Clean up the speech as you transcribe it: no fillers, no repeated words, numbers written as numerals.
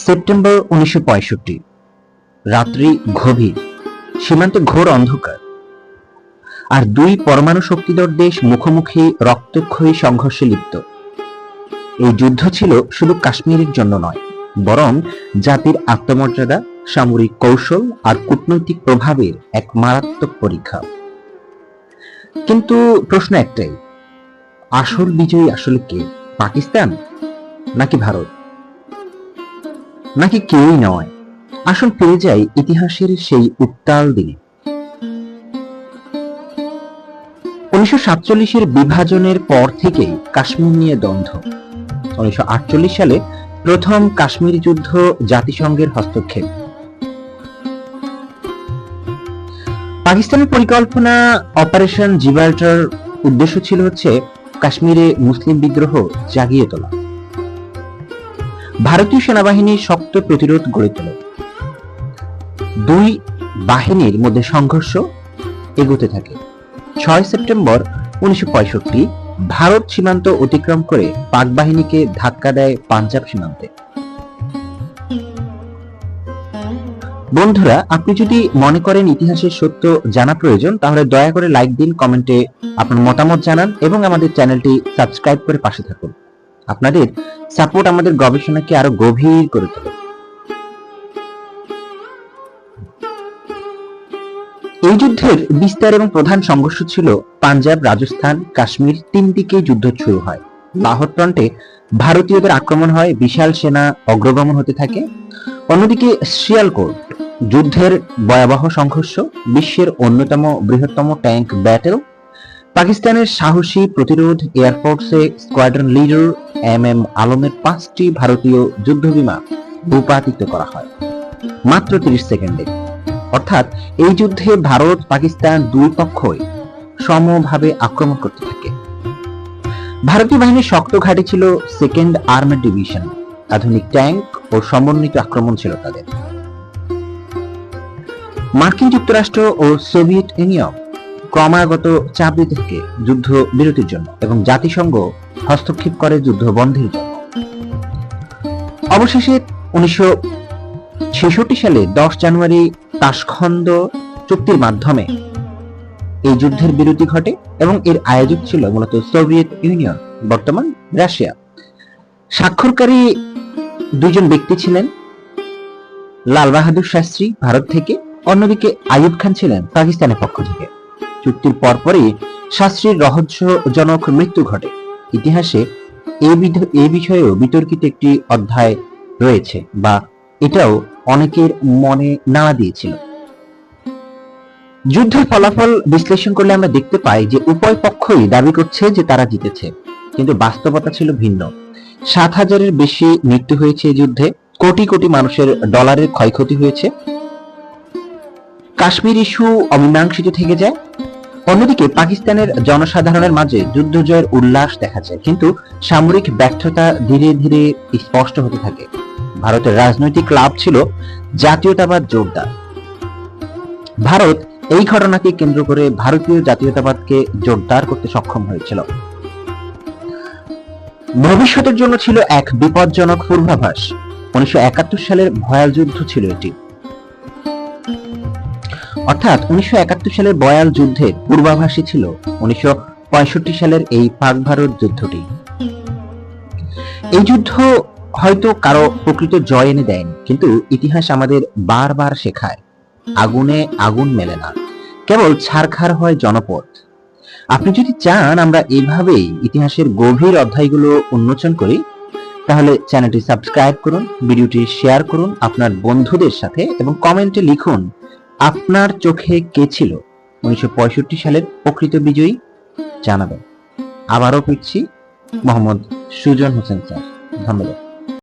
September 1965। রাত্রি গভীর, সীমান্তে ঘোর অন্ধকার, আর দুই পরমাণু শক্তিধর দেশ মুখোমুখি রক্তক্ষয়ী সংঘর্ষে লিপ্ত। এই যুদ্ধ ছিল শুধু কাশ্মীরের জন্য নয়, বরং জাতির আত্মমর্যাদা, সামরিক কৌশল আর কূটনৈতিক প্রভাবের এক মারাত্মক পরীক্ষা। কিন্তু প্রশ্ন একটাই, আসল বিজয়ী আসলে কে? পাকিস্তান নাকি ভারত? নাকি কেউই নয়? আসল ফিরে যায় ইতিহাসের সেই উত্তাল দিনে। 1947-এর বিভাজনের পর থেকেই কাশ্মীর নিয়ে দ্বন্দ্ব। 1948 সালে প্রথম কাশ্মীর যুদ্ধ, জাতিসংঘের হস্তক্ষেপ। পাকিস্তানের পরিকল্পনা অপারেশন জিব্রাল্টার উদ্দেশ্য ছিল কাশ্মীরে মুসলিম বিদ্রোহ জাগিয়ে তোলা। ভারতীয় সেনাবাহিনীর শক্ত প্রতিরোধ গড়ে তোলে। দুই বাহিনীর মধ্যে সংঘর্ষ এগোতে থাকে। 6 সেপ্টেম্বর 1965 ভারত সীমান্ত অতিক্রম করে পাক বাহিনীকে ধাক্কা দেয় পাঞ্জাব সীমান্তে। বন্ধুরা, আপনি যদি মনে করেন ইতিহাসের সত্য জানা প্রয়োজন, তাহলে দয়া করে লাইক দিন, কমেন্টে আপনার মতামত জানান এবং আমাদের চ্যানেলটি সাবস্ক্রাইব করে পাশে থাকুন। আপনাদের সাপোর্ট আমাদের গবেষণাকে আরো গভীর করে তোলে। এই যুদ্ধের বিস্তার এবং প্রধান সংঘর্ষ ছিল পাঞ্জাব, রাজস্থান, কাশ্মীর, তিন দিকে যুদ্ধ শুরু হয়। লাহোর প্রান্তে ভারতীয়দের আক্রমণ হয়, বিশাল সেনা অগ্রগমন হতে থাকে। অন্যদিকে শিয়ালকোট যুদ্ধের ভয়াবহ সংঘর্ষ, বিশ্বের অন্যতম বৃহত্তম ট্যাঙ্ক ব্যাটেল। পাকিস্তানের সাহসী প্রতিরোধ, এয়ারফোর্সে স্কোয়াড্রন লিডার MM আলমের 5টি ভারতীয় যুদ্ধবিমান ভূপাতিত করা হয় মাত্র 30 সেকেন্ডে। অর্থাৎ এই যুদ্ধে ভারত পাকিস্তান দুই পক্ষই সমভাবে আক্রমণ করতে থাকে। ভারতীয় বাহিনীর শক্ত ঘাঁটি ছিল সেকেন্ড আর্মড ডিভিশন। আধুনিক ট্যাঙ্ক ও সমন্বিত আক্রমণ ছিল তাদের। মার্কিন যুক্তরাষ্ট্র ও সোভিয়েত ইউনিয়ন ক্রমাগত চাপ দিতে থাকে যুদ্ধ বিরতির জন্য, এবং জাতিসংঘ হস্তক্ষেপ করে যুদ্ধ বন্ধের জন্য। অবশেষে 1966 সালে 10 জানুয়ারি তাশখন্দ চুক্তির মাধ্যমে এই যুদ্ধের বিরতি ঘটে, এবং এর আয়োজক ছিল মূলত সোভিয়েত ইউনিয়ন, বর্তমান রাশিয়া। স্বাক্ষরকারী দুইজন ব্যক্তি ছিলেন লাল বাহাদুর শাস্ত্রী ভারত থেকে, অন্যদিকে আইয়ুব খান ছিলেন পাকিস্তানের পক্ষ থেকে। চুক্তির পরপরই শাস্ত্রীর রহস্যজনক মৃত্যু ঘটে। ইতিহাসে এই বিষয়েও বিতর্কিত একটি অধ্যায় রয়েছে, বা এটাও অনেকের মনে নাড়া দিয়েছিল। যুদ্ধের ফলাফল বিশ্লেষণ করলে আমরা দেখতে পাই যে উভয় পক্ষই দাবি করছে যে তারা জিতেছে, কিন্তু বাস্তবতা ছিল ভিন্ন। 7,000-এর বেশি মৃত্যু হয়েছে এই যুদ্ধে, কোটি কোটি মানুষের ডলারের ক্ষয়ক্ষতি হয়েছে। কাশ্মীর ইস্যু অমীমাংসিত থেকে যায়। অন্যদিকে পাকিস্তানের জনসাধারণের মাঝে যুদ্ধ জয়ের উল্লাস দেখা যায়, কিন্তু সামরিক ব্যর্থতা ধীরে ধীরে স্পষ্ট হতে থাকে। ভারতের রাজনৈতিক লাভ ছিল জাতীয়তাবাদ জোরদার। ভারত এই ঘটনাকে কেন্দ্র করে ভারতীয় জাতীয়তাবাদকে জোরদার করতে সক্ষম হয়েছিল। ভবিষ্যতের জন্য ছিল এক বিপজ্জনক পূর্বাভাস। 1971 সালের ভয়াল যুদ্ধ ছিল এটি। অর্থাৎ 1971 সালের ভয়াল যুদ্ধের পূর্বাভাসই ছিল 1965 সালের এই পাক ভারত যুদ্ধটি। এই যুদ্ধ হয়তো কারো প্রকৃত জয় এনে দেয়নি, কিন্তু ইতিহাস আমাদের বারবার শেখায় আগুনে আগুন মেলে না, কেবল ছারখার হয় জনপদ। আপনি যদি চান আমরা এভাবেই ইতিহাসের গভীর অধ্যায়গুলো উন্মোচন করি, তাহলে চ্যানেলটি সাবস্ক্রাইব করুন, ভিডিওটি শেয়ার করুন আপনার বন্ধুদের সাথে, এবং কমেন্টে লিখুন আপনার চোখে কে ছিল 1965 সালের প্রকৃত বিজয়ী। জানাবেন। আবারও ফিরছি, মোহাম্মদ সুজন হোসেন স্যার। ধন্যবাদ।